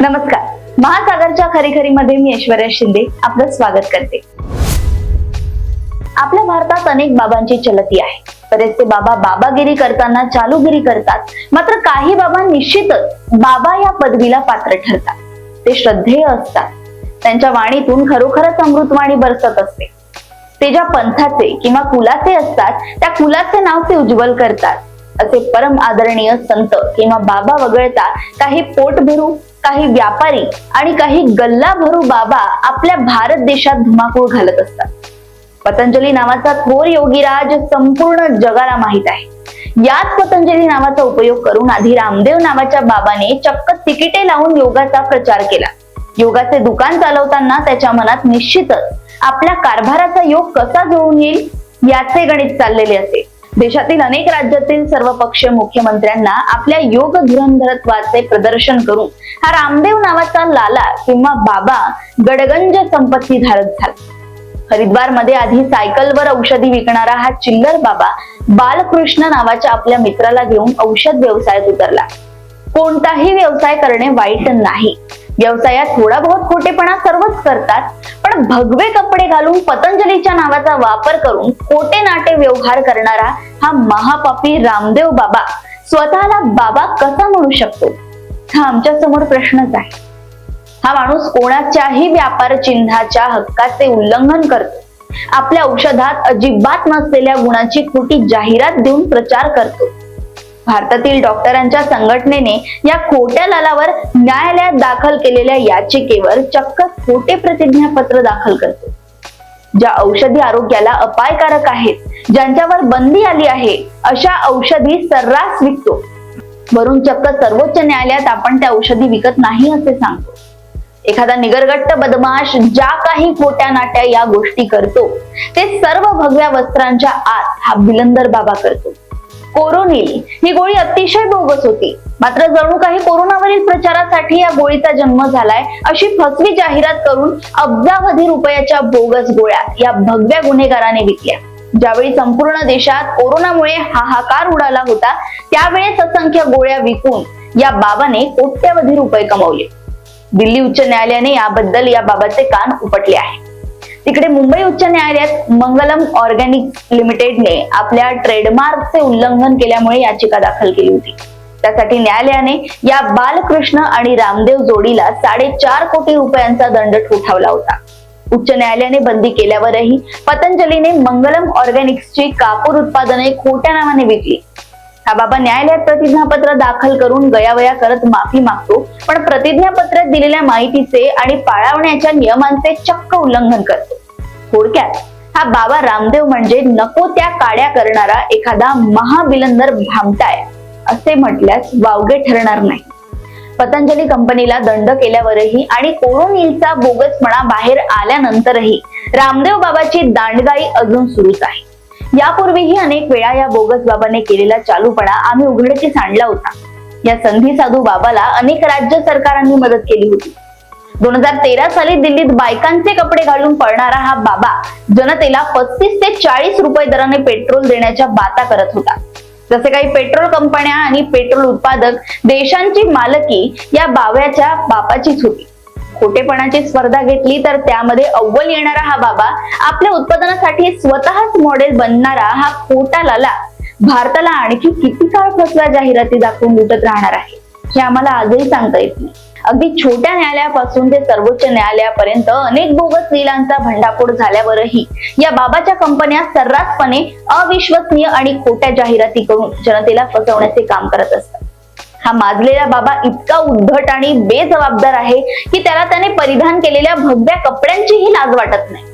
नमस्कार, महासागरच्या खरीखरीमध्ये मी ऐश्वर्या शिंदे आपलं स्वागत करते। आपल्या भारतात अनेक बाबांची चलती आहे। बरेचसे बाबा बाबागिरी करताना चालूगिरी करतात, मात्र काही बाबा निश्चितच बाबा या पदवीला पात्र ठरतात। ते श्रद्धेय असतात, त्यांच्या वाणीतून खरोखरच अमृतवाणी बरसत असते। ते ज्या पंथाचे किंवा कुलाचे असतात त्या कुलाचे नाव ते उज्ज्वल करतात। असे परम आदरणीय संत किंवा बाबा वगळता काही पोटभरू, काही व्यापारी आणि काही गल्ला भरू बाबा आपल्या भारत देशात धुमाकूळ घालत असतात। पतंजली नावाचा थोर योगीराज संपूर्ण जगाला माहित आहे। याच पतंजली नावाचा उपयोग करून आधी रामदेव नावाच्या बाबाने चक्क तिकिटे लावून योगाचा प्रचार केला। योगाचे दुकान चालवताना त्याच्या मनात निश्चितच आपल्या कारभाराचा योग कसा जुळून येईल याचे गणित चाललेले असेल। देशातील अनेक राज्यातील सर्वपक्षीय मुख्यमंत्र्यांना आपल्या योग धुरंधरत्वाचे प्रदर्शन करून हा रामदेव नावाचा लाला किंवा बाबा गडगंज संपत्ती धारक झाला। हरिद्वार मध्ये आधी सायकलवर औषधी विकणारा हा चिल्लर बाबा बालकृष्ण नावाच्या आपल्या मित्राला घेऊन औषध व्यवसायात उतरला। कोणताही व्यवसाय करणे वाईट नाही, व्यवसायात थोडा बहुत खोटेपणा सर्वच करतात, पण भगवे कपडे घालून पतंजलीच्या नावाचा वापर करून खोटे नाटे व्यवहार करणारा हा महापापी रामदेव बाबा स्वतःला बाबा कसा म्हणू शकतो, हा आमच्या समोर प्रश्नच आहे। हा माणूस कोणाच्याही व्यापार चिन्हाच्या हक्काचे उल्लंघन करतो, आपल्या औषधात अजिबात नसलेल्या गुणाची खोटी जाहिरात देऊन प्रचार करतो। भारतातील डॉक्टरांच्या संघटनेने या खोट्या लालावर न्यायालयात दाखल केलेल्या याचिकेवर चक्क खोटे प्रतिज्ञापत्र दाखल करतो। ज्या औषधी आरोग्याला अपायकारक आहेत, ज्यांच्यावर बंदी आली आहे, अशा औषधी सर्रास विकतो। वरून चक्क सर्वोच्च न्यायालयात आपण त्या औषधी विकत नाही असे सांगतो। एखादा निगरगट्ट बदमाश ज्या काही खोट्या नाट्या या गोष्टी करतो ते सर्व भगव्या वस्त्रांच्या आत हा बिलंदर बाबा करतो। कोरोनिल ही गोळी अतिशय बोगस होती, मात्र जणू काही कोरोनावरील प्रचारासाठी या गोळीचा जन्म झालाय अशी फसवी जाहिरात करून अब्जावधी रुपयाच्या बोगस गोळ्या या भगव्या गुन्हेगाराने विकल्या। ज्यावेळी संपूर्ण देशात कोरोनामुळे हाहाकार उडाला होता, त्यावेळेस असंख्य गोळ्या विकून या बाबाने कोट्यवधी रुपये कमवले। दिल्ली उच्च न्यायालयाने याबद्दल या बाबाचे कान उपटले आहे। तिकडे मुंबई उच्च न्यायालयात मंगलम ऑर्गॅनिक्स लिमिटेडने आपल्या ट्रेडमार्कचे उल्लंघन केल्यामुळे याचिका दाखल केली होती। त्यासाठी न्यायालयाने या बालकृष्ण आणि रामदेव जोडीला 4.5 कोटी रुपयांचा दंड ठोठावला होता। उच्च न्यायालयाने बंदी केल्यावरही पतंजलीने मंगलम ऑर्गॅनिक्सची कापूर उत्पादने खोट्या नावाने विकली। हा बाबा न्यायालयात प्रतिज्ञापत्र दाखल करून गयावया करत माफी मागतो, पण प्रतिज्ञापत्रात दिलेल्या माहितीचे आणि पाळवण्याच्या नियमांचे चक्क उल्लंघन करतो। थोडक्यात हा बाबा रामदेव म्हणजे नको त्या काड्या करणारा एखादा महाबिलंदर भामटाय असे म्हटल्यास वावगे ठरणार नाही। पतंजली कंपनीला दंड केल्यावरही आणि कोरोनिलचा बोगसपणा बाहेर आल्यानंतरही रामदेव बाबाची दांडगाई अजून सुरूच आहे। यापूर्वीही अनेक वेळा या बोगस बाबाने केलेला चालूपणा आम्ही उघडकीस आणला होता। या संधी साधू बाबाला अनेक राज्य सरकारांनी मदत केली होती। 2013 साली दिल्लीत बायकांचे कपडे घालून पळणारा हा बाबा जनतेला 35 ते 40 रुपये दराने पेट्रोल देण्याच्या बाता करत होता। जसे काही पेट्रोल कंपन्या आणि पेट्रोल उत्पादक देशांची मालकी या बाव्याच्या बापाचीच होती। खोटेपणाची स्पर्धा घेतली तर त्यामध्ये अव्वल येणारा हा बाबा आपल्या उत्पादनासाठी स्वतःच मॉडेल बनणारा हा खोटा लाला भारताला आणखी किती काळ फसव्या जाहिराती दाखवून लुटत राहणार आहे हे आम्हाला आजही सांगता येत नाही। अगदी छोट्या न्यायालयापासून ते सर्वोच्च न्यायालयापर्यंत अनेक बोगस लीलांचा भंडाफोड झाल्यावरही या बाबाच्या कंपन्या सर्रासपणे अविश्वसनीय आणि खोट्या जाहिराती करून जनतेला फसवण्याचे काम करत असतात। हा माजलेला बाबा इतका उद्धट आणि बेजबाबदार आहे की त्याने परिधान केलेल्या भगव्या कपड्यांचीही लाज वाटत नाही।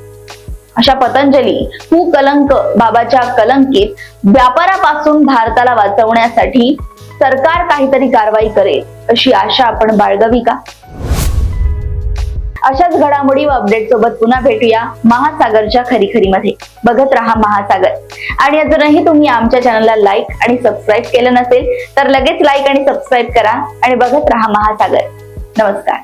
अशा पतंजली कलंक बाबाच्या कलंकित व्यापारापासून भारताला वाचवण्यासाठी सरकार काहीतरी कारवाई करेल अशी आशा आपण बाळगावी का? अशाच घडामोडी व अपडेट सोबत पुन्हा भेटूया महासागरच्या खरीखरीमध्ये। बघत रहा महासागर। आणि अजूनही तुम्ही आमच्या चॅनलला लाईक आणि सबस्क्राईब केलं नसेल तर लगेच लाईक आणि सबस्क्राईब करा आणि बघत रहा महासागर। नमस्कार।